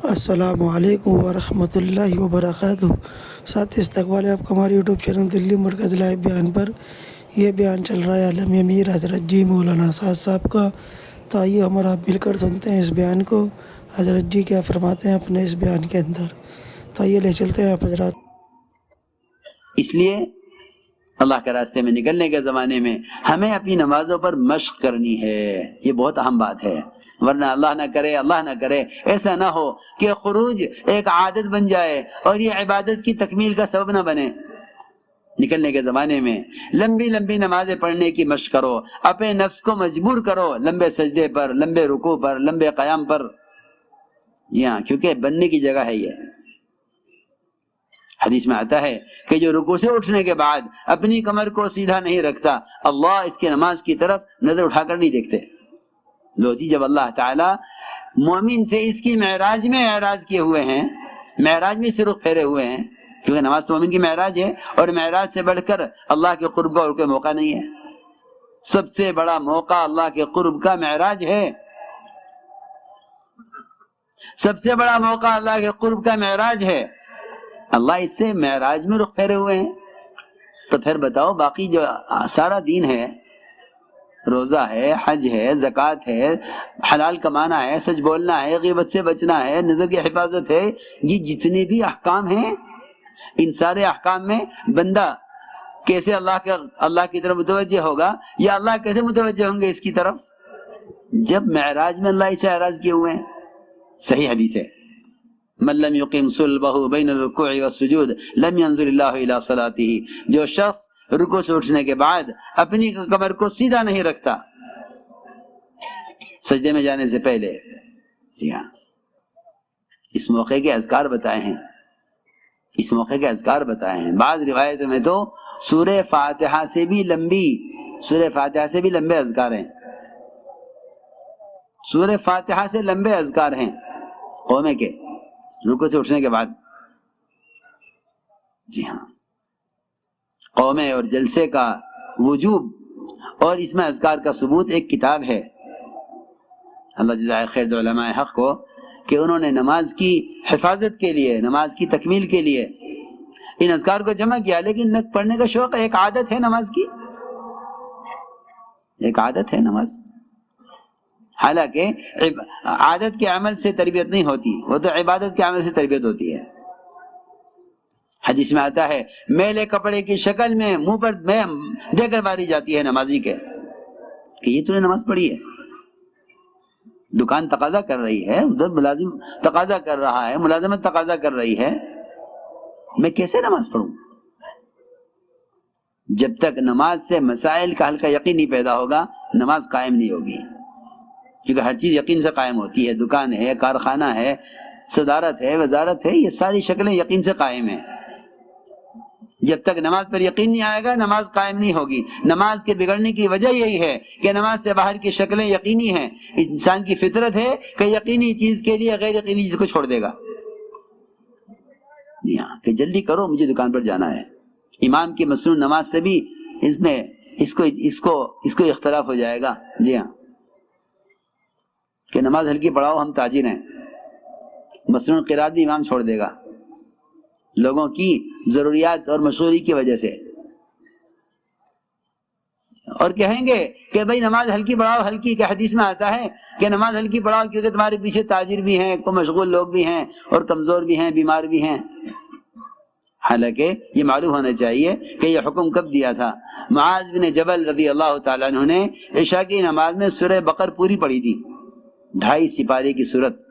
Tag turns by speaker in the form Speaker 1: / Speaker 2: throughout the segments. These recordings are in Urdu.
Speaker 1: السلام علیکم ورحمۃ اللہ وبرکاتہ۔ ساتھ استقبال ہے آپ کا ہمارے یوٹیوب چینل دلی مرکز لائیو بیان پر۔ یہ بیان چل رہا ہے علم امیر حضرت جی مولانا سعد صاحب کا، تو آئیے ہمارا مل کر سنتے ہیں اس بیان کو، حضرت جی کیا فرماتے ہیں اپنے اس بیان کے اندر۔ تو آئیے لے چلتے ہیں آپ حضرات۔
Speaker 2: اس لیے اللہ کے راستے میں نکلنے کے زمانے میں ہمیں اپنی نمازوں پر مشق کرنی ہے، یہ بہت اہم بات ہے، ورنہ اللہ نہ کرے ایسا نہ ہو کہ خروج ایک عادت بن جائے اور یہ عبادت کی تکمیل کا سبب نہ بنے۔ نکلنے کے زمانے میں لمبی لمبی نمازیں پڑھنے کی مشق کرو، اپنے نفس کو مجبور کرو لمبے سجدے پر، لمبے رکوع پر، لمبے قیام پر۔ جی ہاں، کیونکہ بننے کی جگہ ہے یہ۔ حدیث میں آتا ہے کہ جو رکوع سے اٹھنے کے بعد اپنی کمر کو سیدھا نہیں رکھتا، اللہ اس کی نماز کی طرف نظر اٹھا کر نہیں دیکھتے۔ لو جی، جب اللہ تعالیٰ مومن سے اس کی معراج میں اعراض کیے ہوئے ہیں، معراج میں سے رخ پھیرے ہوئے ہیں، کیونکہ نماز تو مومن کی معراج ہے، اور معراج سے بڑھ کر اللہ کے قرب کا اور کوئی موقع نہیں ہے۔ سب سے بڑا موقع اللہ کے قرب کا معراج ہے، سب سے بڑا موقع اللہ کے قرب کا معراج ہے۔ اللہ اس سے معراج میں رخ پھیرے ہوئے ہیں، تو پھر بتاؤ باقی جو سارا دین ہے، روزہ ہے، حج ہے، زکوٰۃ ہے، حلال کمانا ہے، سچ بولنا ہے، غیبت سے بچنا ہے، نظر کی حفاظت ہے، یہ جتنے بھی احکام ہیں، ان سارے احکام میں بندہ کیسے اللہ کی طرف متوجہ ہوگا، یا اللہ کیسے متوجہ ہوں گے اس کی طرف؟ جب معراج میں اللہ اسے اعراض کیے ہوئے ہیں۔ صحیح حدیث ہے، من لم يقم صلبه بين الركوع والسجود لم ينظر الله الى صلاته، جو شخص رکوع سے اٹھنے کے بعد اپنی کمر کو سیدھا نہیں رکھتا سجدے میں جانے سے پہلے۔ جی ہاں، اس موقع کے اذکار بتائے ہیں، اس موقع کے اذکار بتائے ہیں۔ بعض روایتوں میں تو سورہ فاتحہ سے بھی لمبے اذکار ہیں، سورہ فاتحہ سے لمبے اذکار ہیں قومے کے رکوع سے اٹھنے کے بعد۔ جی ہاں، قومے اور جلسے کا وجوب اور اس میں اذکار کا ثبوت ایک کتاب ہے۔ اللہ جزائے خیر علماء حق کو کہ انہوں نے نماز کی حفاظت کے لیے، نماز کی تکمیل کے لیے ان اذکار کو جمع کیا، لیکن پڑھنے کا شوق ایک عادت ہے نماز کی، ایک عادت ہے نماز۔ حالانکہ عادت کے عمل سے تربیت نہیں ہوتی، وہ تو عبادت کے عمل سے تربیت ہوتی ہے۔ حدیث میں آتا ہے میلے کپڑے کی شکل میں منہ پر دے کر ماری جاتی ہے نمازی کے، کہ یہ تو نے نماز پڑھی ہے۔ دکان تقاضا کر رہی ہے، ادھر ملازم تقاضا کر رہا ہے، ملازمت تقاضا کر رہی ہے، میں کیسے نماز پڑھوں؟ جب تک نماز سے مسائل کا حل کا یقین نہیں پیدا ہوگا، نماز قائم نہیں ہوگی، کیونکہ ہر چیز یقین سے قائم ہوتی ہے۔ دکان ہے، کارخانہ ہے، صدارت ہے، وزارت ہے، یہ ساری شکلیں یقین سے قائم ہیں۔ جب تک نماز پر یقین نہیں آئے گا، نماز قائم نہیں ہوگی۔ نماز کے بگڑنے کی وجہ یہی ہے کہ نماز سے باہر کی شکلیں یقینی ہیں۔ انسان کی فطرت ہے کہ یقینی چیز کے لیے غیر یقینی چیز کو چھوڑ دے گا۔ جی ہاں، کہ جلدی کرو مجھے دکان پر جانا ہے۔ امام کی مسنون نماز سے بھی اس کو اختلاف ہو جائے گا۔ جی ہاں، کہ نماز ہلکی پڑھاؤ، ہم تاجر ہیں، مسنون قرات بھی امام چھوڑ دے گا لوگوں کی ضروریات اور مشغولی کی وجہ سے، اور کہیں گے کہ بھئی نماز ہلکی پڑھاؤ، ہلکی کہ حدیث میں آتا ہے کہ نماز ہلکی پڑھاؤ کیونکہ تمہارے پیچھے تاجر بھی ہیں، کو مشغول لوگ بھی ہیں، اور کمزور بھی ہیں، بیمار بھی ہیں۔ حالانکہ یہ معلوم ہونا چاہیے کہ یہ حکم کب دیا تھا۔ معاذ بن جبل رضی اللہ تعالیٰ عنہ نے عشاء کی نماز میں سورہ بقر پوری پڑھی تھی، 2.5 سپارے کی سورت،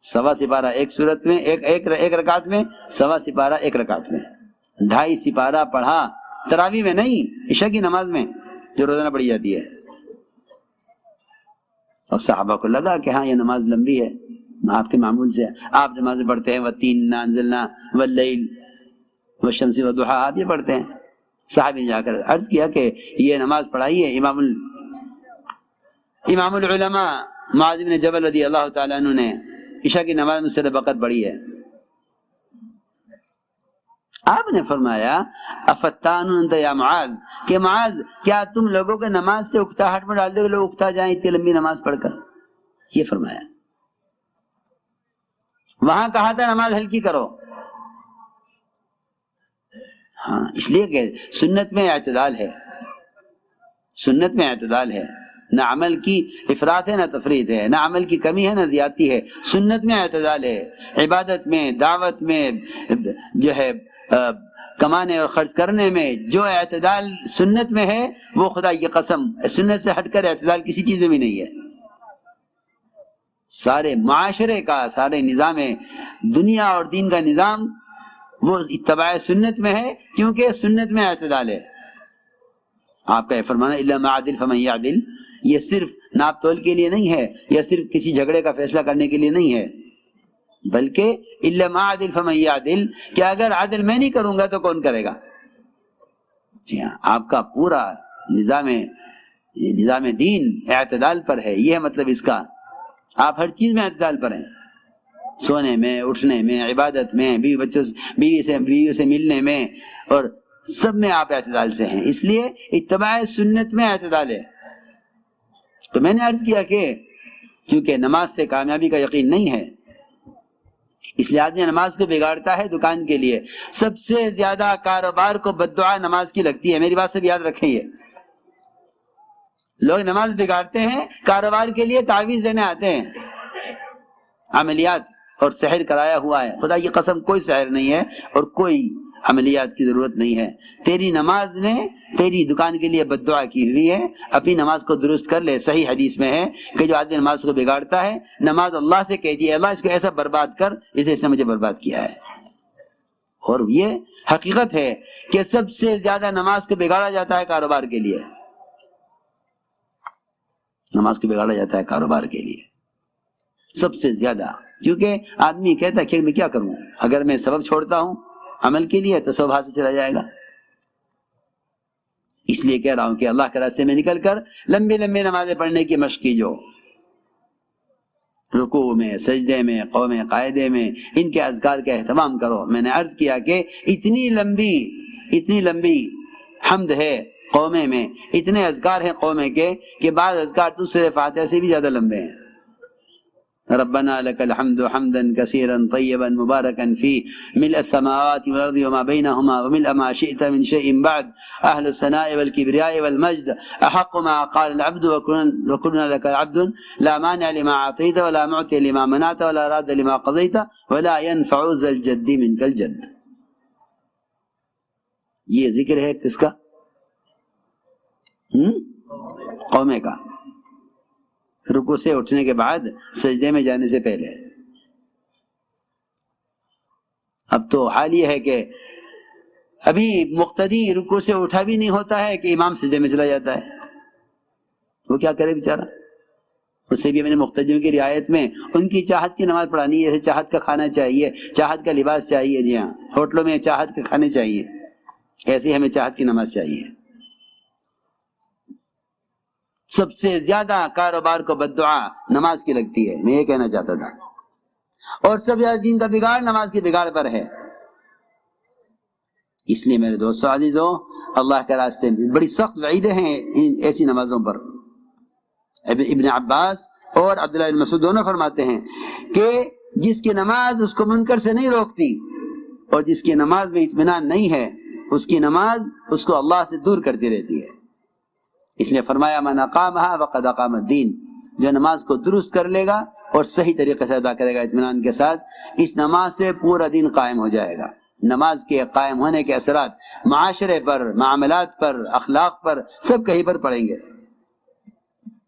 Speaker 2: 1.25 سپارہ ایک سورت میں، ایک رکعت میں، 1.25 سپارہ ایک رکعت میں، 2.5 سپارہ پڑھا، تراویح میں نہیں، عشاء کی نماز میں جو روزانہ پڑھی جاتی ہے۔ اور صحابہ کو لگا کہ ہاں یہ نماز لمبی ہے، آپ کے معمول سے آپ نمازیں پڑھتے ہیں، وَالتِّينِ إِنَّا أَنزَلْنَاهُ وَاللَّيْلِ وَالشَّمْسِ وَالضُّحَىٰ، آپ یہ پڑھتے ہیں۔ صحابی نے جا کر عرض کیا کہ یہ نماز پڑھائی ہے امام العلماء معاذ بن جبل رضی اللہ تعالیٰ عنہ نے عشاء کی نماز میں سورہ بقر پڑھی ہے۔ آپ نے فرمایا افتان انت یا معاذ، کہ معاذ کیا تم لوگوں کے نماز سے اکتاہٹ میں ڈال دو کہ لوگ اکتا جائیں اتنی لمبی نماز پڑھ کر؟ یہ فرمایا۔ وہاں کہا تھا نماز ہلکی کرو. ہاں اس لیے کہ سنت میں اعتدال ہے، سنت میں اعتدال ہے، نہ عمل کی افراط ہے نہ تفریط ہے، نہ عمل کی کمی ہے نہ زیادتی ہے، سنت میں اعتدال ہے. عبادت میں، دعوت میں، جو ہے کمانے اور خرچ کرنے میں جو اعتدال سنت میں ہے وہ خدا کی قسم سنت سے ہٹ کر اعتدال کسی چیز میں بھی نہیں ہے. سارے معاشرے کا، سارے نظام دنیا اور دین کا نظام وہ اتباع سنت میں ہے، کیونکہ سنت میں اعتدال ہے. آپ کا یہ فرمانا الا ما عدل فمن يعدل، یہ صرف ناپ تول کے لیے نہیں ہے، یا صرف کسی جھگڑے کا فیصلہ کرنے کے لیے نہیں ہے، بلکہ الا ما عدل فمن يعدل، کہ اگر عدل میں نہیں کروں گا تو کون کرے گا. جی ہاں، آپ کا پورا نظام دین اعتدال پر ہے، یہ ہے مطلب اس کا. آپ ہر چیز میں اعتدال پر ہیں، سونے میں، اٹھنے میں، عبادت میں، بیوی سے ملنے میں، اور سب میں آپ اعتدال سے ہیں. اس لیے اتباع سنت میں اعتدال ہے. تو میں نے عرض کیا کہ کیونکہ نماز سے کامیابی کا یقین نہیں ہے، اس لیے آدمی نماز کو بگاڑتا ہے دکان کے لیے. سب سے زیادہ کاروبار کو بددعا نماز کی لگتی ہے. میری بات سے بھی یاد رکھیں، یہ لوگ نماز بگاڑتے ہیں، کاروبار کے لیے تعویذ لینے آتے ہیں، عملیات اور سحر کرایا ہوا ہے. خدا کی قسم کوئی سحر نہیں ہے اور کوئی عملیات کی ضرورت نہیں ہے. تیری نماز نے تیری دکان کے لیے بددعا کی ہوئی ہے. اپنی نماز کو درست کر لے. صحیح حدیث میں ہے کہ جو آدمی نماز کو بگاڑتا ہے، نماز اللہ سے کہتی ہے اللہ اس کو ایسا برباد کر جسے اس نے مجھے برباد کیا ہے. اور یہ حقیقت ہے کہ سب سے زیادہ نماز کو بگاڑا جاتا ہے کاروبار کے لیے. نماز کو بگاڑا جاتا ہے کاروبار کے لیے سب سے زیادہ، کیونکہ آدمی کہتا ہے کہ میں کیا کروں، اگر میں سبب چھوڑتا ہوں عمل کے لیے تو سبب ہاتھ سے چلا جائے گا. اس لیے کہہ رہا ہوں کہ اللہ کے راستے میں نکل کر لمبی لمبی نمازیں پڑھنے کی مشق کیجو. رکوع میں، سجدے میں، قوم قاعدے میں ان کے اذکار کا اہتمام کرو. میں نے عرض کیا کہ اتنی لمبی حمد ہے قومے میں، اتنے اذکار ہیں قومے کے کہ بعض اذکار تو سورہ فاتحہ سے بھی زیادہ لمبے ہیں. ربنا لك الحمد حمدا كثيرا طيبا مباركا فيه ملء السماوات والارض وما بينهما وملء ما شئت من شيء بعد اهل الثناء والكبرياء والمجد احق ما قال العبد وكلنا لك العبد لا مانع لما اعطيت ولا معطي لما منعت ولا راد لما قضيت ولا ينفع ذا الجد منك الجد. یہ ذکر ہے کس کا؟ قومے کا. رکوع سے اٹھنے کے بعد، سجدے میں جانے سے پہلے. اب تو حال یہ ہے کہ ابھی مقتدی رکوع سے اٹھا بھی نہیں ہوتا ہے کہ امام سجدے میں چلا جاتا ہے. وہ کیا کرے بیچارہ؟ اسے بھی میں نے مقتدیوں کی رعایت میں ان کی چاہت کی نماز پڑھانی ہے. جیسے چاہت کا کھانا چاہیے، چاہت کا لباس چاہیے. جی ہاں، ہوٹلوں میں چاہت کے کھانے چاہیے، ایسے ہمیں چاہت کی نماز چاہیے. سب سے زیادہ کاروبار کو بددعا نماز کی لگتی ہے، میں یہ کہنا چاہتا تھا. اور سب زیادہ دین کا بگاڑ نماز کے بگاڑ پر ہے. اس لیے میرے دوستو عزیزو، اللہ کے راستے میں بڑی سخت وعیدیں ہیں ایسی نمازوں پر. ابن عباس اور عبداللہ بن مسعود دونوں فرماتے ہیں کہ جس کی نماز اس کو منکر سے نہیں روکتی اور جس کی نماز میں اطمینان نہیں ہے، اس کی نماز اس کو اللہ سے دور کرتی رہتی ہے. اس لیے فرمایا من اقامها فقد اقام الدین، جو نماز کو درست کر لے گا اور صحیح طریقے سے ادا کرے گا اطمینان کے ساتھ، اس نماز سے پورا دین قائم ہو جائے گا. نماز کے قائم ہونے کے اثرات معاشرے پر، معاملات پر، اخلاق پر، سب کہیں پر پڑیں گے.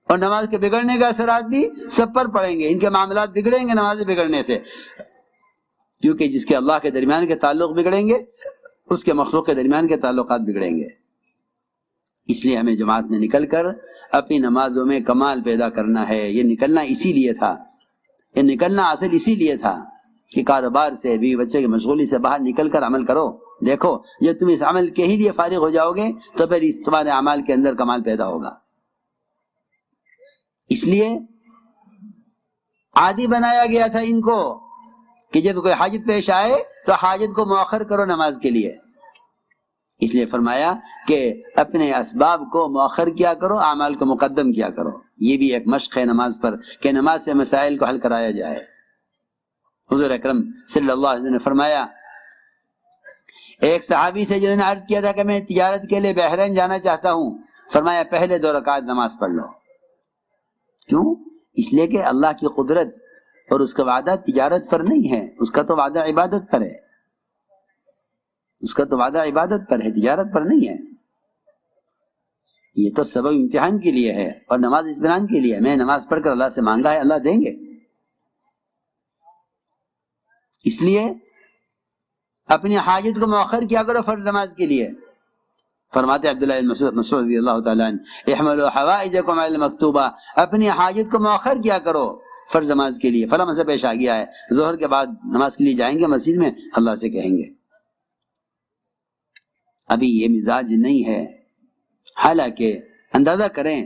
Speaker 2: اور نماز کے بگڑنے کے اثرات بھی سب پر پڑیں گے. ان کے معاملات بگڑیں گے نماز بگڑنے سے، کیونکہ جس کے اللہ کے درمیان کے تعلق بگڑیں گے اس کے مخلوق کے درمیان کے تعلقات بگڑیں گے. اس لیے ہمیں جماعت میں نکل کر اپنی نمازوں میں کمال پیدا کرنا ہے. یہ نکلنا اسی لیے تھا، یہ نکلنا اصل اسی لیے تھا کہ کاروبار سے، بیوی بچے کی مشغولی سے باہر نکل کر عمل کرو. دیکھو جب تم اس عمل کے ہی لیے فارغ ہو جاؤ گے تو پھر تمہارے اعمال کے اندر کمال پیدا ہوگا. اس لیے عادی بنایا گیا تھا ان کو کہ جب کوئی حاجت پیش آئے تو حاجت کو مؤخر کرو نماز کے لیے. اس لیے فرمایا کہ اپنے اسباب کو مؤخر کیا کرو، اعمال کو مقدم کیا کرو. یہ بھی ایک مشق ہے نماز پر کہ نماز سے مسائل کو حل کرایا جائے. حضور اکرم صلی اللہ علیہ وسلم نے فرمایا، ایک صحابی سے جنہوں نے عرض کیا تھا کہ میں تجارت کے لیے بحرین جانا چاہتا ہوں، فرمایا پہلے 2 رکعت نماز پڑھ لو۔ کیوں؟ اس لیے کہ اللہ کی قدرت اور اس کا وعدہ تجارت پر نہیں ہے، اس کا تو وعدہ عبادت پر ہے، اس کا تو وعدہ عبادت پر ہے، تجارت پر نہیں ہے۔ یہ تو سبب امتحان کے لیے ہے اور نماز اطمینان کے لیے ہے۔ میں نماز پڑھ کر اللہ سے مانگا ہے، اللہ دیں گے۔ اس لیے اپنی حاجت کو مؤخر کیا کرو فرض نماز کے لیے۔ فرماتے عبداللہ بن مسعود رضی اللہ تعالیٰ عنہ، احملوا حوائجکم علی المکتوبہ، اپنی حاجت کو مؤخر کیا کرو فرض نماز کے لیے۔ فلاں مسئلہ پیش آ گیا ہے، ظہر کے بعد نماز کے لیے جائیں گے مسجد میں، اللہ سے کہیں گے۔ ابھی یہ مزاج نہیں ہے، حالانکہ اندازہ کریں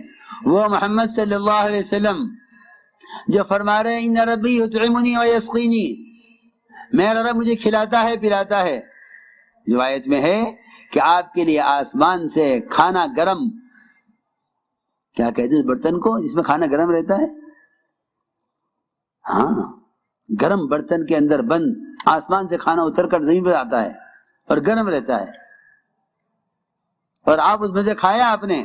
Speaker 2: وہ محمد صلی اللہ علیہ وسلم جو فرما رہے ہیں ان ربی یطعمنی و یسقینی، میرا رب مجھے کھلاتا ہے پلاتا ہے۔ روایت میں ہے کہ آپ کے لیے آسمان سے کھانا گرم، کیا کہتے ہیں اس برتن کو جس میں کھانا گرم رہتا ہے؟ ہاں، گرم برتن کے اندر بند آسمان سے کھانا اتر کر زمین پر آتا ہے اور گرم رہتا ہے، اور آپ اس میں سے کھایا آپ نے،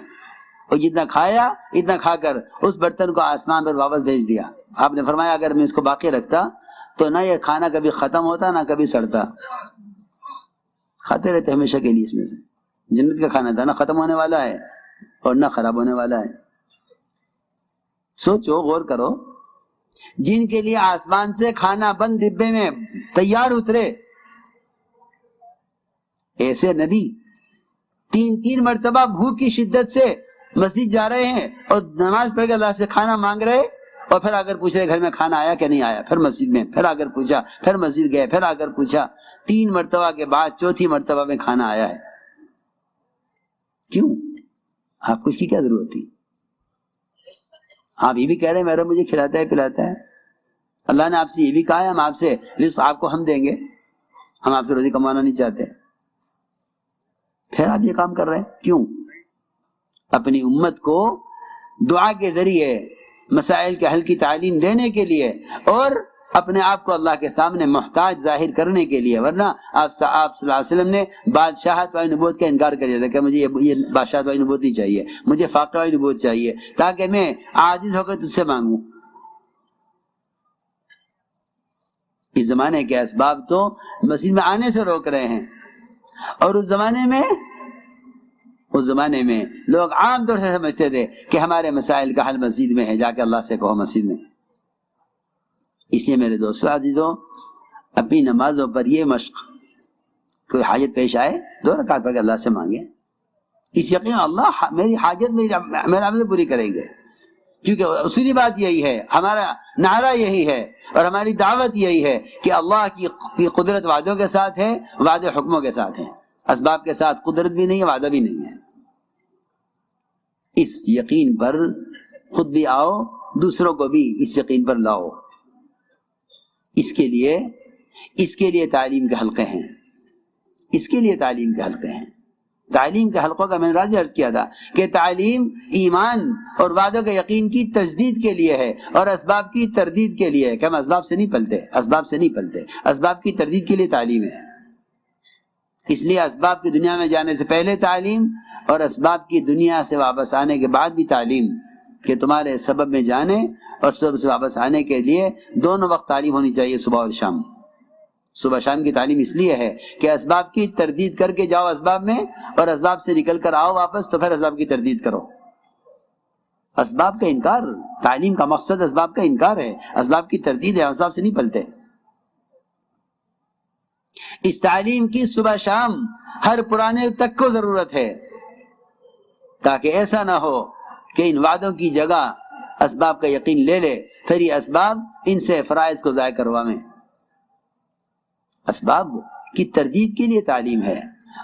Speaker 2: اور جتنا کھایا اتنا کھا کر اس برتن کو آسمان پر واپس بھیج دیا۔ آپ نے فرمایا اگر میں اس کو باقی رکھتا تو نہ یہ کھانا کبھی ختم ہوتا نہ کبھی سڑتا، کھاتے رہتے ہمیشہ کے لیے۔ اس میں سے جنت کا کھانا تھا، نہ ختم ہونے والا ہے اور نہ خراب ہونے والا ہے۔ سوچو، غور کرو، جن کے لیے آسمان سے کھانا بند ڈبے میں تیار اترے، ایسے نبی 3 مرتبہ بھوک کی شدت سے مسجد جا رہے ہیں اور نماز پڑھ کے اللہ سے کھانا مانگ رہے، اور پھر اگر پوچھ رہے گھر میں کھانا آیا کہ نہیں آیا، پھر مسجد میں، پھر اگر پوچھا، پھر مسجد گئے، پھر اگر پوچھا، 3 مرتبہ کے بعد 4تھی مرتبہ میں کھانا آیا ہے۔ کیوں؟ آپ کو اس کی کیا ضرورت تھی؟ آپ یہ بھی کہہ رہے ہیں میرا مجھے کھلاتا ہے پلاتا ہے۔ اللہ نے آپ سے یہ بھی کہا ہے ہم آپ سے رزق آپ کو ہم دیں گے، ہم آپ سے روزی کمانا نہیں چاہتے، پھر آپ یہ کام کر رہے ہیں کیوں؟ اپنی امت کو دعا کے ذریعے مسائل کے حل کی تعلیم دینے کے لیے اور اپنے آپ کو اللہ کے سامنے محتاج ظاہر کرنے کے لیے، ورنہ آپ صلی اللہ علیہ وسلم نے بادشاہت والی نبوت کا انکار کر دیا تھا کہ مجھے یہ بادشاہت والی نبوت نہیں چاہیے، مجھے فاقہ والی نبوت چاہیے تاکہ میں عاجز ہو کر تجھ سے مانگوں۔ اس زمانے کے اسباب تو مسجد میں آنے سے روک رہے ہیں، اور اس زمانے میں لوگ عام طور سے سمجھتے تھے کہ ہمارے مسائل کا حل مسجد میں ہے، جا کے اللہ سے کہو مسجد میں۔ اس لیے میرے دوستو عزیزوں، اپنی نمازوں پر یہ مشق، کوئی حاجت پیش آئے 2 رکعت پڑھ کے اللہ سے مانگیں، اس یقین اللہ میری حاجت میرا عمل پوری کریں گے، کیونکہ اصولی بات یہی ہے، ہمارا نعرہ یہی ہے اور ہماری دعوت یہی ہے کہ اللہ کی قدرت وعدوں کے ساتھ ہے، وعدے حکموں کے ساتھ ہیں، اسباب کے ساتھ قدرت بھی نہیں ہے، وعدہ بھی نہیں ہے۔ اس یقین پر خود بھی آؤ، دوسروں کو بھی اس یقین پر لاؤ۔ اس کے لیے تعلیم کے حلقے ہیں، اس کے لیے تعلیم کے حلقے ہیں۔ تعلیم کے حلقوں کا میں نے راج عرض کیا تھا کہ تعلیم ایمان اور وعدوں کے یقین کی تجدید کے لیے ہے اور اسباب کی تردید کے لیے ہے، کہ ہم اسباب سے نہیں پلتے، اسباب کی تردید کے لیے تعلیم ہے۔ اس لیے اسباب کی دنیا میں جانے سے پہلے تعلیم اور اسباب کی دنیا سے واپس آنے کے بعد بھی تعلیم، کہ تمہارے سبب میں جانے اور سبب سے واپس آنے کے لیے دونوں وقت تعلیم ہونی چاہیے، صبح اور شام۔ صبح شام کی تعلیم اس لیے ہے کہ اسباب کی تردید کر کے جاؤ اسباب میں، اور اسباب سے نکل کر آؤ واپس تو پھر اسباب کی تردید کرو۔ اسباب کا انکار، تعلیم کا مقصد اسباب کا انکار ہے، اسباب کی تردید ہے، اسباب سے نہیں پلتے۔ اس تعلیم کی صبح شام ہر پرانے تک کو ضرورت ہے، تاکہ ایسا نہ ہو کہ ان وعدوں کی جگہ اسباب کا یقین لے لے، پھر یہ اسباب ان سے فرائض کو ضائع کروائیں۔ اسباب کی تردید کے لیے تعلیم ہے،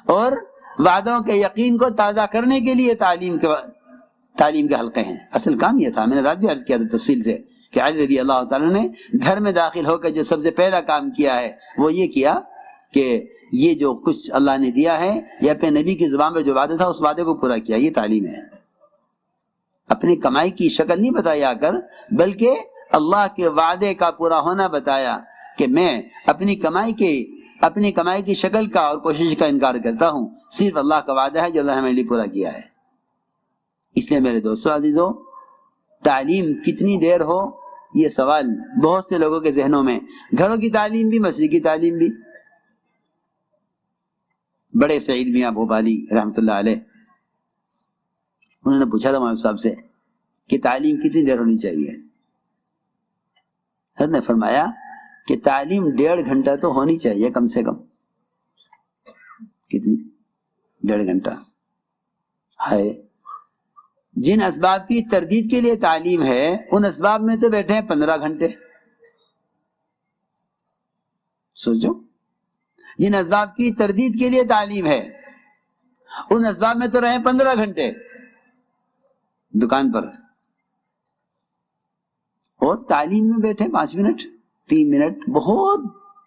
Speaker 2: اور وعدوں کے یقین کو تازہ کرنے کے لیے تعلیم کے حلقے ہیں۔ اصل کام یہ تھا، میں نے رات بھی عرض کیا تھا تفصیل سے، کہ علی رضی اللہ تعالیٰ نے گھر میں داخل ہو کر جو سب سے پہلا کام کیا ہے وہ یہ کیا کہ یہ جو کچھ اللہ نے دیا ہے یا اپنے نبی کی زبان پر جو وعدہ تھا اس وعدے کو پورا کیا۔ یہ تعلیم ہے، اپنی کمائی کی شکل نہیں بتائی آ کر، بلکہ اللہ کے وعدے کا پورا ہونا بتایا کہ میں اپنی کمائی کی شکل کا اور کوشش کا انکار کرتا ہوں، صرف اللہ کا وعدہ ہے جو اللہ نے میرے لیے پورا کیا ہے۔ اس لیے میرے دوستو عزیزو، تعلیم کتنی دیر ہو، یہ سوال بہت سے لوگوں کے ذہنوں میں، گھروں کی تعلیم بھی، مسجد کی تعلیم بھی۔ بڑے سعید میاں بھوپالی رحمۃ اللہ علیہ، انہوں نے پوچھا تھا مولوی صاحب سے کہ تعلیم کتنی دیر ہونی چاہیے؟ حضرت نے فرمایا کہ تعلیم 1.5 گھنٹہ تو ہونی چاہیے کم سے کم۔ کتنی؟ 1.5 گھنٹہ ہے۔ جن اسباب کی تردید کے لیے تعلیم ہے، ان اسباب میں تو بیٹھے ہیں 15 گھنٹے۔ سوچو، جن اسباب کی تردید کے لیے تعلیم ہے، ان اسباب میں تو رہے 15 گھنٹے دکان پر، اور تعلیم میں بیٹھے 5 منٹ 3 منٹ، بہت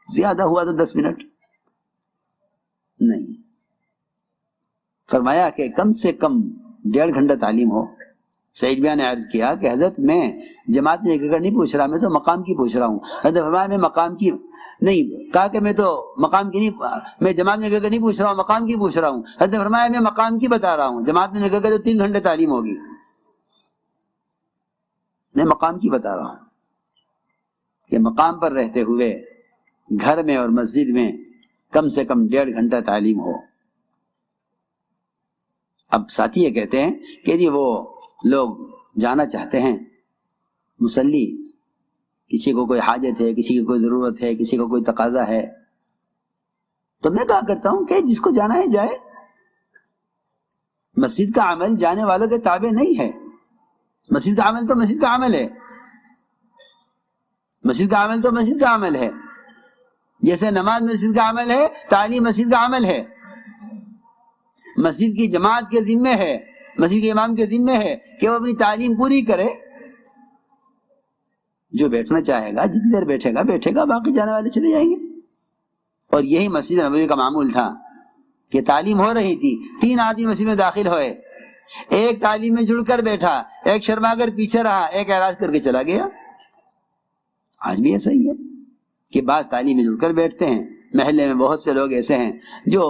Speaker 2: زیادہ ہوا تو 10 منٹ نہیں۔ فرمایا کہ کم سے کم 1.5 گھنٹہ تعلیم ہو۔ سعید میاں نے عرض کیا کہ حضرت میں جماعت میں ایک نہیں پوچھ رہا، میں تو مقام کی پوچھ رہا ہوں۔ حضرت فرمایا میں مقام کی نہیں کہا کہ میں تو مقام کی نہیں، میں جماعت میں نہیں پوچھ رہا ہوں، مقام کی پوچھ رہا ہوں۔ حضرت فرمایا میں مقام کی بتا رہا ہوں، جماعت میں نکل کے تو 3 گھنٹے تعلیم ہوگی، میں مقام کی بتا رہا ہوں کہ مقام پر رہتے ہوئے گھر میں اور مسجد میں کم سے کم 1.5 گھنٹہ تعلیم ہو۔ اب ساتھی یہ کہتے ہیں کہ جی وہ لوگ جانا چاہتے ہیں مصلی، کسی کو کوئی حاجت ہے، کسی کی کوئی ضرورت ہے، کسی کو کوئی تقاضا ہے، تو میں کہا کرتا ہوں کہ جس کو جانا ہے جائے۔ مسجد کا عمل جانے والوں کے تابع نہیں ہے۔ مسجد کا عمل تو مسجد کا عمل ہے، مسجد کا عمل تو مسجد کا عمل ہے، جیسے نماز مسجد کا عمل ہے، تعلیم مسجد کا عمل ہے۔ مسجد کی جماعت کے ذمے ہے، مسجد کے امام کے ذمے ہے کہ وہ اپنی تعلیم پوری کرے۔ جو بیٹھنا چاہے گا جتنی دیر بیٹھے گا، باقی جانے والے چلے جائیں گے۔ اور یہی مسجد نبوی کا معمول تھا کہ تعلیم ہو رہی تھی، 3 آدمی مسجد میں داخل ہوئے، ایک تعلیم میں جڑ کر بیٹھا، ایک شرما کر پیچھے رہا، ایک اعراض کر کے چلا گیا۔ آج بھی ایسا ہی ہے کہ بعض تعلیم میں جڑ کر بیٹھتے ہیں۔ محلے میں بہت سے لوگ ایسے ہیں جو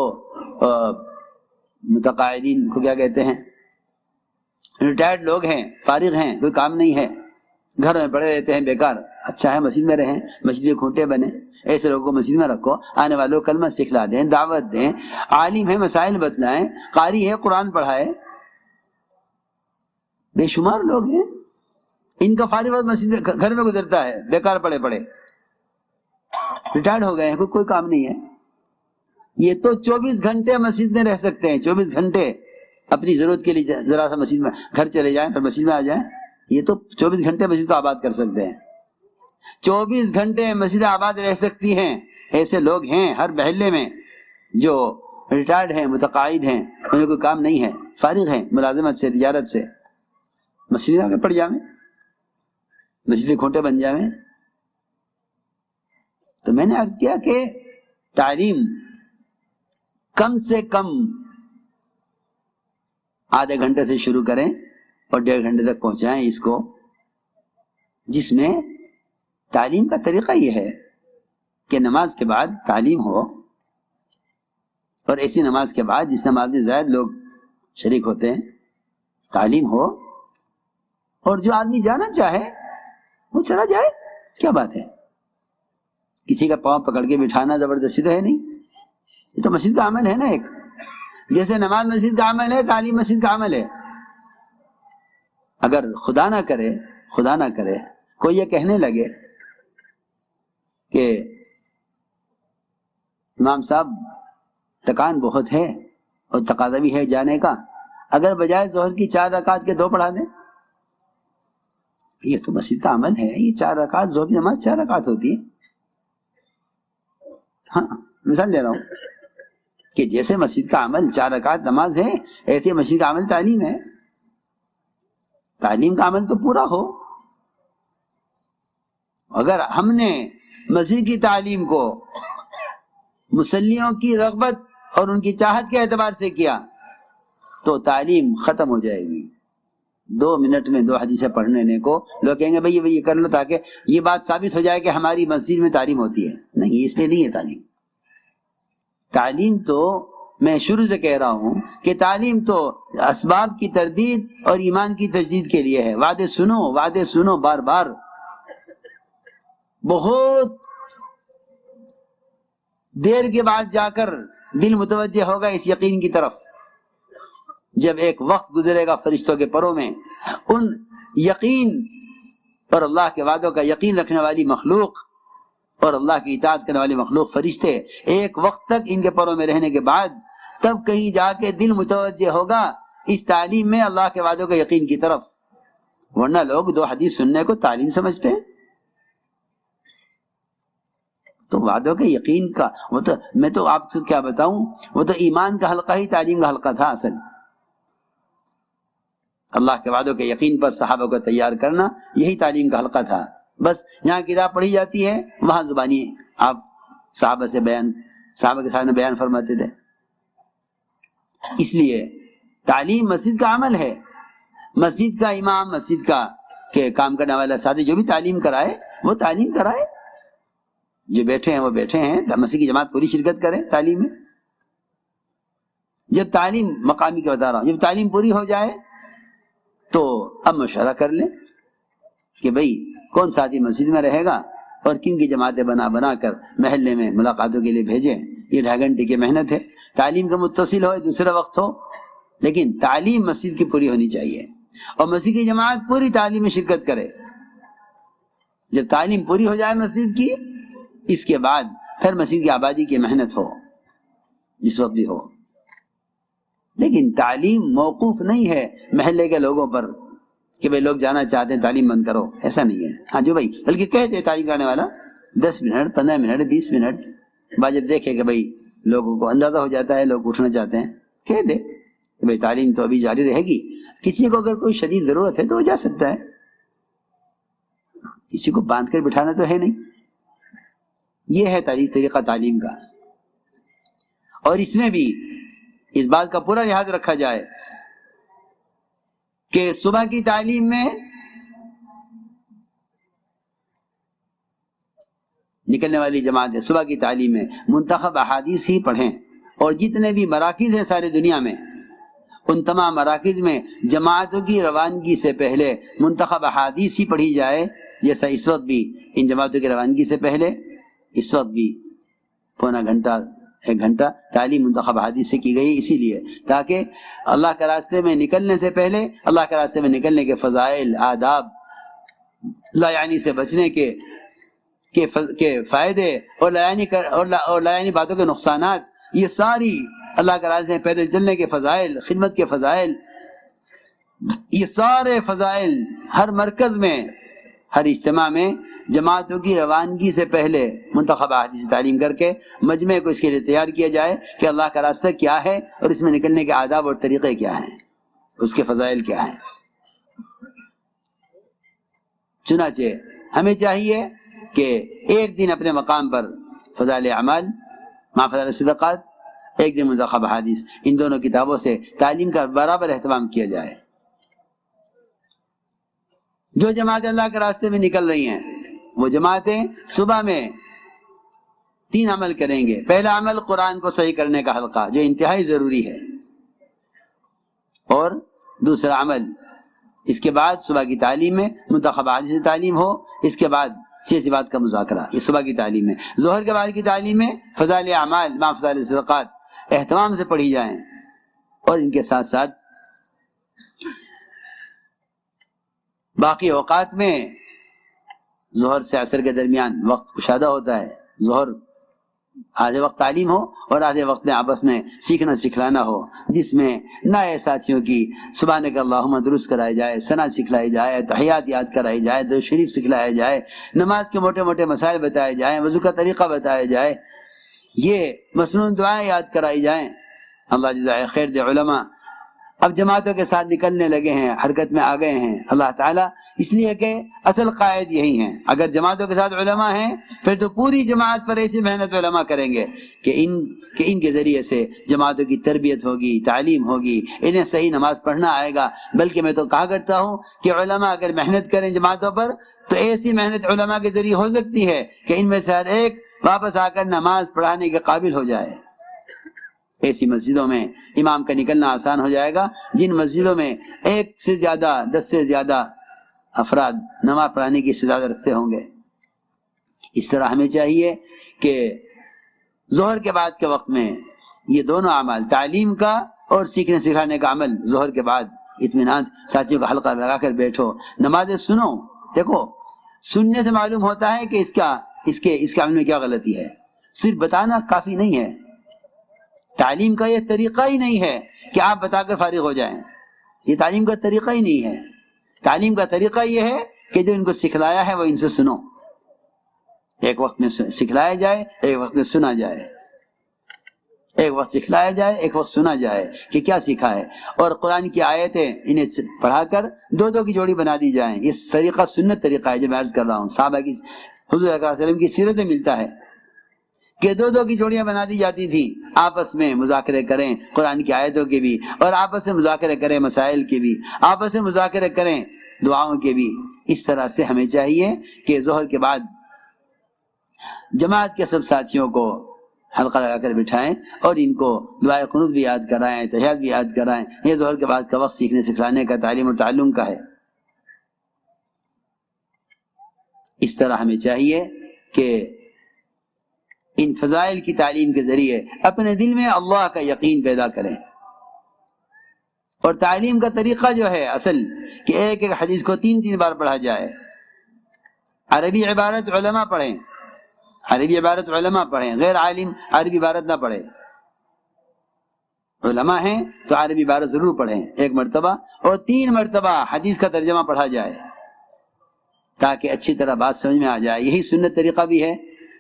Speaker 2: متقاعدین کو کیا کہتے ہیں، ریٹائرڈ لوگ ہیں، فارغ ہیں، کوئی کام نہیں ہے، گھر میں پڑے رہتے ہیں بیکار۔ اچھا ہے مسجد میں رہیں، مسجد کے کھونٹے بنے، ایسے لوگوں کو مسجد میں رکھو، آنے والوں کو کلمہ سکھلا دیں، دعوت دیں، عالم ہے مسائل بتلائیں، قاری ہے قرآن پڑھائے۔ بے شمار لوگ ہیں، ان کا فارغ وقت مسجد میں گھر میں گزرتا ہے، بیکار پڑے ریٹائرڈ ہو گئے ہیں، کوئی کام نہیں ہے۔ یہ تو 24 گھنٹے مسجد میں رہ سکتے ہیں، 24 گھنٹے اپنی ضرورت کے لیے ذرا سا مسجد میں، گھر چلے جائیں پھر مسجد میں آ جائیں، یہ تو 24 گھنٹے مسجد کو آباد کر سکتے ہیں۔ 24 گھنٹے مسجد آباد رہ سکتی ہیں، ایسے لوگ ہیں ہر محلے میں جو ریٹائرڈ ہیں، متقاعد ہیں، انہیں کوئی کام نہیں ہے، فارغ ہیں ملازمت سے، تجارت سے، مسجد میں آ کے پڑھ جاویں، مسجد کے کھونٹے بن جاویں۔ تو میں نے عرض کیا کہ تعلیم کم سے کم آدھے گھنٹے سے شروع کریں اور 1.5 گھنٹے تک پہنچائیں اس کو، جس میں تعلیم کا طریقہ یہ ہے کہ نماز کے بعد تعلیم ہو، اور ایسی نماز کے بعد جس نماز میں زائد لوگ شریک ہوتے ہیں تعلیم ہو، اور جو آدمی جانا چاہے وہ چلا جائے، کیا بات ہے؟ کسی کا پاؤں پکڑ کے بٹھانا زبردستی تو ہے نہیں، یہ تو مسجد کا عمل ہے نا ایک، جیسے نماز مسجد کا عمل ہے، تعلیم مسجد کا عمل ہے۔ اگر خدا نہ کرے کوئی یہ کہنے لگے کہ امام صاحب تکان بہت ہے اور تقاضا بھی ہے جانے کا، اگر بجائے ظہر کی 4 رکعت کے 2 پڑھا دیں، یہ تو مسجد کا عمل ہے، یہ 4 رکعت ظہر کی نماز 4 رکعت ہوتی ہے۔ ہاں مثال دے رہا ہوں کہ جیسے مسجد کا عمل 4 رکعت نماز ہے، ایسے مسجد کا عمل تعلیم ہے۔ تعلیم کا عمل تو پورا ہو۔ اگر ہم نے مسجد کی تعلیم کو مصلیوں کی رغبت اور ان کی چاہت کے اعتبار سے کیا تو تعلیم ختم ہو جائے گی، 2 منٹ میں 2 حدیثیں پڑھ لینے کو لوگ کہیں گے بھئی یہ کر لو تاکہ یہ بات ثابت ہو جائے کہ ہماری مسجد میں تعلیم ہوتی ہے. نہیں، اس لیے نہیں ہے تعلیم. تعلیم تو میں شروع سے کہہ رہا ہوں کہ تعلیم تو اسباب کی تردید اور ایمان کی تجدید کے لیے ہے. وعدے سنو بار بار. بہت دیر کے بعد جا کر دل متوجہ ہوگا اس یقین کی طرف، جب ایک وقت گزرے گا فرشتوں کے پروں میں ان یقین اور اللہ کے وعدوں کا یقین رکھنے والی مخلوق اور اللہ کی اطاعت کرنے والی مخلوق فرشتے ایک وقت تک ان کے پروں میں رہنے کے بعد تب کہیں جا کے دل متوجہ ہوگا اس تعلیم میں اللہ کے وعدوں کا یقین کی طرف. ورنہ لوگ 2 حدیث سننے کو تعلیم سمجھتے ہیں. تو وعدوں کے یقین کا وہ تو میں تو آپ سے کیا بتاؤں، وہ تو ایمان کا حلقہ ہی تعلیم کا حلقہ تھا. اصل اللہ کے وعدوں کے یقین پر صحابہ کو تیار کرنا یہی تعلیم کا حلقہ تھا. بس یہاں کتاب پڑھی جاتی ہے، وہاں زبانی آپ صحابہ کے سامنے بیان فرماتے تھے. اس لیے تعلیم مسجد کا عمل ہے. مسجد کا امام، مسجد کا کہ کام کرنے والا ساتھی جو بھی تعلیم کرائے وہ تعلیم کرائے. جو بیٹھے ہیں وہ بیٹھے ہیں، مسجد کی جماعت پوری شرکت کرے تعلیم میں. جب تعلیم مقامی کے بتا رہا ہوں، جب تعلیم پوری ہو جائے تو اب مشورہ کر لیں کہ بھئی کون ساتھی مسجد میں رہے گا اور کن کی جماعتیں بنا کر محلے میں ملاقاتوں کے لیے بھیجیں. یہ 2.5 گھنٹے کی محنت ہے. تعلیم کا متصل ہو، دوسرا وقت ہو، لیکن تعلیم مسجد کی پوری ہونی چاہیے اور مسجد کی جماعت پوری تعلیم میں شرکت کرے. جب تعلیم پوری ہو جائے مسجد کی، اس کے بعد پھر مسجد کی آبادی کی محنت ہو جس وقت بھی ہو. لیکن تعلیم موقوف نہیں ہے محلے کے لوگوں پر کہ بھئی لوگ جانا چاہتے ہیں تعلیم بند کرو، ایسا نہیں ہے. ہاں جو بھائی بلکہ کہتے ہیں تعلیم کرنے والا 10 منٹ 15 منٹ 20 منٹ بعد جب دیکھے کہ بھئی لوگوں کو اندازہ ہو جاتا ہے لوگ اٹھنا چاہتے ہیں، کہہ دے کہ بھئی تعلیم تو ابھی جاری رہے گی. کسی کو اگر کوئی شدید ضرورت ہے تو وہ جا سکتا ہے، کسی کو باندھ کر بٹھانا تو ہے نہیں. یہ ہے طریقہ تعلیم کا. اور اس میں بھی اس بات کا پورا لحاظ رکھا جائے کہ صبح کی تعلیم میں نکلنے والی جماعتیں صبح کی تعلیم میں منتخب احادیث ہی پڑھیں. اور جتنے بھی مراکز ہیں ساری دنیا میں، ان تمام مراکز میں جماعتوں کی روانگی سے پہلے منتخب احادیث ہی پڑھی جائے. جیسا اس وقت بھی ان جماعتوں کی روانگی سے پہلے اس وقت بھی 1 گھنٹہ تعلیم منتخب حدیث سے کی گئی، اسی لیے تاکہ اللہ کے راستے میں نکلنے سے پہلے اللہ کے راستے میں نکلنے کے فضائل، آداب، لا یعنی سے بچنے کے فائدے اور لا یعنی باتوں کے نقصانات، یہ ساری اللہ کے راستے میں پیدل چلنے کے فضائل، خدمت کے فضائل، یہ سارے فضائل ہر مرکز میں، ہر اجتماع میں جماعتوں کی روانگی سے پہلے منتخب احادیث سے تعلیم کر کے مجمع کو اس کے لیے تیار کیا جائے کہ اللہ کا راستہ کیا ہے اور اس میں نکلنے کے آداب اور طریقے کیا ہیں، اس کے فضائل کیا ہیں. چنانچہ ہمیں چاہیے کہ ایک دن اپنے مقام پر فضائل اعمال مع فضائل صدقات، ایک دن منتخب احادیث، ان دونوں کتابوں سے تعلیم کا برابر اہتمام کیا جائے. جو جماعتیں اللہ کے راستے میں نکل رہی ہیں وہ جماعتیں صبح میں 3 عمل کریں گے. پہلا عمل قرآن کو صحیح کرنے کا حلقہ جو انتہائی ضروری ہے، اور دوسرا عمل اس کے بعد صبح کی تعلیم میں منتخب احادیث سے تعلیم ہو، اس کے بعد سیاسی بات کا مذاکرہ. یہ صبح کی تعلیم میں. ظہر کے بعد کی تعلیم میں فضائل اعمال مع فضائل صدقات اہتمام سے پڑھی جائیں، اور ان کے ساتھ ساتھ باقی اوقات میں ظہر سے عصر کے درمیان وقت کشادہ ہوتا ہے. ظہر آدھے وقت تعلیم ہو اور آدھے وقت میں آپس میں سیکھنا سکھلانا ہو، جس میں نئے ساتھیوں کی سبحانک اللہم درست کرائی جائے، ثنا سکھلائی جائے، تحیات یاد کرائی جائے، درود شریف سکھلایا جائے، نماز کے موٹے موٹے مسائل بتائے جائیں، وضو کا طریقہ بتایا جائے، یہ مسنون دعائیں یاد کرائی جائیں. اللہ جزائے خیر دے علماء اب جماعتوں کے ساتھ نکلنے لگے ہیں، حرکت میں آ گئے ہیں اللہ تعالیٰ، اس لیے کہ اصل قائد یہی ہیں۔ اگر جماعتوں کے ساتھ علماء ہیں پھر تو پوری جماعت پر ایسی محنت علماء کریں گے کہ ان کے ذریعے سے جماعتوں کی تربیت ہوگی، تعلیم ہوگی، انہیں صحیح نماز پڑھنا آئے گا۔ بلکہ میں تو کہا کرتا ہوں کہ علماء اگر محنت کریں جماعتوں پر تو ایسی محنت علماء کے ذریعے ہو سکتی ہے کہ ان میں سے ہر ایک واپس آ کر نماز پڑھانے کے قابل ہو جائے۔ ایسی مسجدوں میں امام کا نکلنا آسان ہو جائے گا جن مسجدوں میں 1 سے زیادہ 10 سے زیادہ افراد نماز پڑھانے کی استعداد رکھتے ہوں گے۔ اس طرح ہمیں چاہیے کہ ظہر کے بعد کے وقت میں یہ دونوں اعمال، تعلیم کا اور سیکھنے سکھانے کا عمل، ظہر کے بعد اطمینان ساتھیوں کا حلقہ لگا کر بیٹھو، نمازیں سنو۔ دیکھو سننے سے معلوم ہوتا ہے کہ اس کے عمل میں کیا غلطی ہے، صرف بتانا کافی نہیں ہے۔ تعلیم کا یہ طریقہ ہی نہیں ہے کہ آپ بتا کر فارغ ہو جائیں، یہ تعلیم کا طریقہ ہی نہیں ہے۔ تعلیم کا طریقہ یہ ہے کہ جو ان کو سکھلایا ہے وہ ان سے سنو، ایک وقت میں سکھلایا جائے، ایک وقت میں سنا جائے، ایک وقت سکھلایا جائے، ایک وقت سنا جائے کہ کیا سیکھا ہے، اور قرآن کی آیتیں انہیں پڑھا کر 2 کی جوڑی بنا دی جائیں۔ یہ طریقہ سنت طریقہ ہے جو میں عرض کر رہا ہوں، صحابہ کی، حضور صلی اللہ علیہ وسلم کی سیرت میں ملتا ہے کہ 2 کی جوڑیاں بنا دی جاتی تھی، آپس میں مذاکرے کریں قرآن کی آیتوں کے بھی، اور آپس میں مذاکرے کریں مسائل کے بھی، آپس میں مذاکرے کریں دعاؤں کے بھی۔ اس طرح سے ہمیں چاہیے کہ ظہر کے بعد جماعت کے سب ساتھیوں کو حلقہ لگا کر بٹھائیں اور ان کو دعائے قنوت بھی یاد کرائیں، تحیات بھی یاد کرائیں۔ یہ ظہر کے بعد کا وقت سیکھنے سکھلانے کا، تعلیم اور تعلم کا ہے۔ اس طرح ہمیں چاہیے کہ ان فضائل کی تعلیم کے ذریعے اپنے دل میں اللہ کا یقین پیدا کریں۔ اور تعلیم کا طریقہ جو ہے اصل کہ ایک حدیث کو 3 بار پڑھا جائے۔ عربی عبارت علماء پڑھیں، عربی عبارت علماء پڑھیں، غیر عالم عربی عبارت نہ پڑھیں۔ علماء ہیں تو عربی عبارت ضرور پڑھیں 1 مرتبہ، اور 3 مرتبہ حدیث کا ترجمہ پڑھا جائے تاکہ اچھی طرح بات سمجھ میں آ جائے۔ یہی سنت طریقہ بھی ہے۔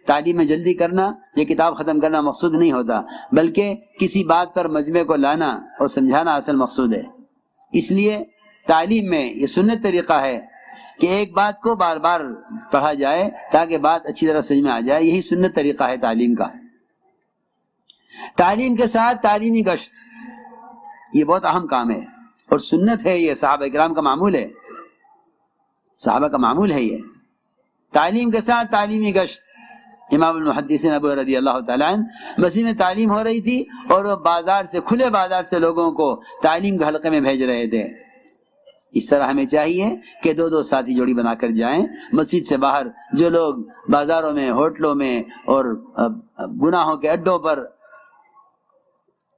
Speaker 2: تعلیم میں جلدی کرنا، یہ کتاب ختم کرنا مقصود نہیں ہوتا، بلکہ کسی بات پر مجمع کو لانا اور سمجھانا اصل مقصود ہے۔ اس لیے تعلیم میں یہ سنت طریقہ ہے کہ ایک بات کو بار بار پڑھا جائے تاکہ بات اچھی طرح سمجھ میں آ جائے، یہی سنت طریقہ ہے تعلیم کا۔ تعلیم کے ساتھ تعلیمی گشت، یہ بہت اہم کام ہے اور سنت ہے، یہ صحابہ کرام کا معمول ہے، صحابہ کا معمول ہے یہ۔ تعلیم کے ساتھ تعلیمی گشت۔ امام المحدثین ابو رضی اللہ تعالیٰ عنہ مسجد میں تعلیم ہو رہی تھی اور وہ بازار سے، کھلے بازار سے لوگوں کو تعلیم کے حلقے میں بھیج رہے تھے۔ اس طرح ہمیں چاہیے کہ 2 ساتھی جوڑی بنا کر جائیں مسجد سے باہر۔ جو لوگ بازاروں میں، ہوٹلوں میں اور گناہوں کے اڈوں پر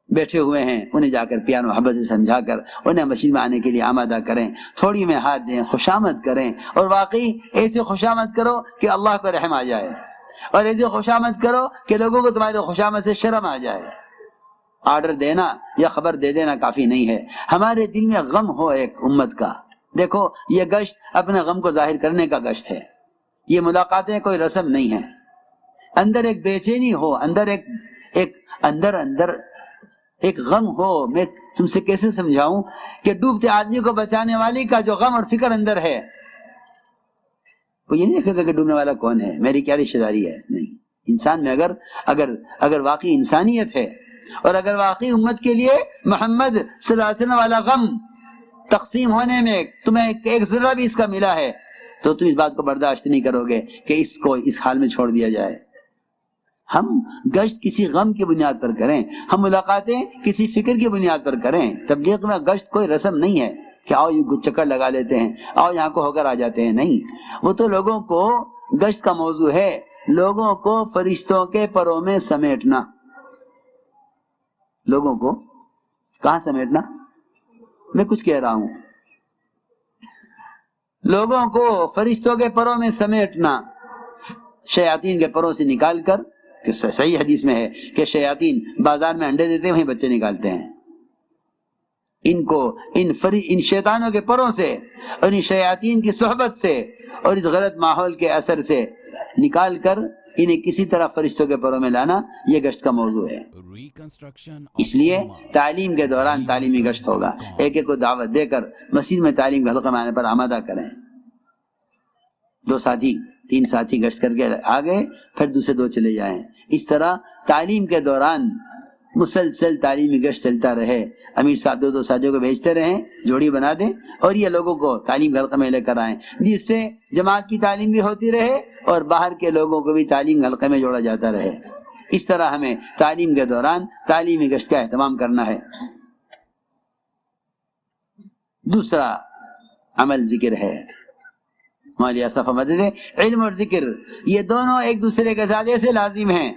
Speaker 2: بیٹھے ہوئے ہیں انہیں جا کر پیار محبت سے سمجھا کر انہیں مسجد میں آنے کے لیے آمادہ کریں، تھوڑی میں ہاتھ دیں، خوشامد کریں، اور واقعی ایسی خوشامد کرو کہ اللہ کو رحم آ جائے، اور ایسی خوشامد کرو کہ لوگوں کو تمہاری خوشامد سے شرم آ جائے۔ آرڈر دینا یا خبر دے دینا کافی نہیں ہے، ہمارے دل میں غم ہو ایک امت کا۔ دیکھو یہ گشت اپنے غم کو ظاہر کرنے کا گشت ہے، یہ ملاقاتیں کوئی رسم نہیں ہے۔ اندر ایک بے چینی ہو، اندر ایک غم ہو۔ میں تم سے کیسے سمجھاؤں کہ ڈوبتے آدمی کو بچانے والی کا جو غم اور فکر اندر ہے، وہ یہ نہیں دیکھے گا کہ ڈوبنے والا کون ہے، میری کیا رشتہ داری ہے۔ نہیں، انسان میں اگر واقعی انسانیت ہے اور اگر واقعی امت کے لیے محمد صلی اللہ علیہ وسلم والا غم تقسیم ہونے میں تمہیں ایک ذرہ بھی اس کا ملا ہے تو تم اس بات کو برداشت نہیں کرو گے کہ اس کو اس حال میں چھوڑ دیا جائے۔ ہم گشت کسی غم کی بنیاد پر کریں، ہم ملاقاتیں کسی فکر کی بنیاد پر کریں۔ تبلیغ میں گشت کوئی رسم نہیں ہے کہ آؤ یہ چکر لگا لیتے ہیں، آؤ یہاں کو ہو کر آ جاتے ہیں، نہیں۔ وہ تو لوگوں کو، گشت کا موضوع ہے لوگوں کو فرشتوں کے پروں میں سمیٹنا۔ لوگوں کو کہاں سمیٹنا؟ میں کچھ کہہ رہا ہوں، لوگوں کو فرشتوں کے پروں میں سمیٹنا، شیاطین کے پروں سے نکال کر، کہ صحیح حدیث میں ہے کہ شیاطین بازار میں انڈے دیتے ہیں وہیں بچے نکالتے ہیں۔ ان کو ان شیطانوں کے پروں سے اور ان شیاطین کی صحبت سے اور اس غلط ماحول کے اثر سے نکال کر انہیں کسی طرح فرشتوں کے پروں میں لانا، یہ گشت کا موضوع ہے۔ اس لیے تعلیم کے دوران تعلیمی گشت ہوگا، ایک ایک کو دعوت دے کر مسجد میں تعلیم کے حلقہ میں آنے پر آمادہ کریں۔ 2 ساتھی 3 ساتھی گشت کر کے آ گئے، پھر دوسرے 2 چلے جائیں۔ اس طرح تعلیم کے دوران مسلسل تعلیمی گشت چلتا رہے، امیر صاحب 2 ساتھیوں کو بھیجتے رہیں، جوڑی بنا دیں اور یہ لوگوں کو تعلیم کے حلقے میں لے کر آئیں، جس سے جماعت کی تعلیم بھی ہوتی رہے اور باہر کے لوگوں کو بھی تعلیم کے حلقے میں جوڑا جاتا رہے۔ اس طرح ہمیں تعلیم کے دوران تعلیمی گشت کا اہتمام کرنا ہے۔ دوسرا عمل ذکر ہے۔ ہماری اصف مدد ہے، علم اور ذکر یہ دونوں ایک دوسرے کے ساتھ ایسے لازم ہیں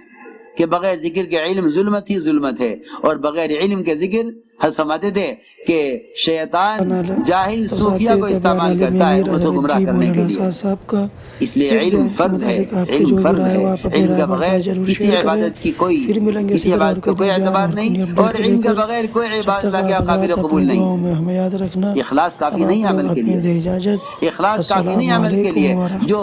Speaker 2: کہ بغیر ذکر کے علم ظلمت ہی ظلمت ہے، اور بغیر علم کے ذکر حضرت فرماتے تھے کہ شیطان جاہل صوفیہ کو استعمال کرتا ہے اس کو گمراہ کرنے کے لیے۔ اس لیے علم فرض ہے، علم فرض ہے، علم کے بغیر کسی عبادت کی کسی عبادت کو کوئی اعتبار نہیں، اور علم کے بغیر کوئی عبادت اللہ کے قابل قبول نہیں۔ اخلاص کافی نہیں عمل کے لیے، اخلاص کافی نہیں عمل کے لیے۔ جو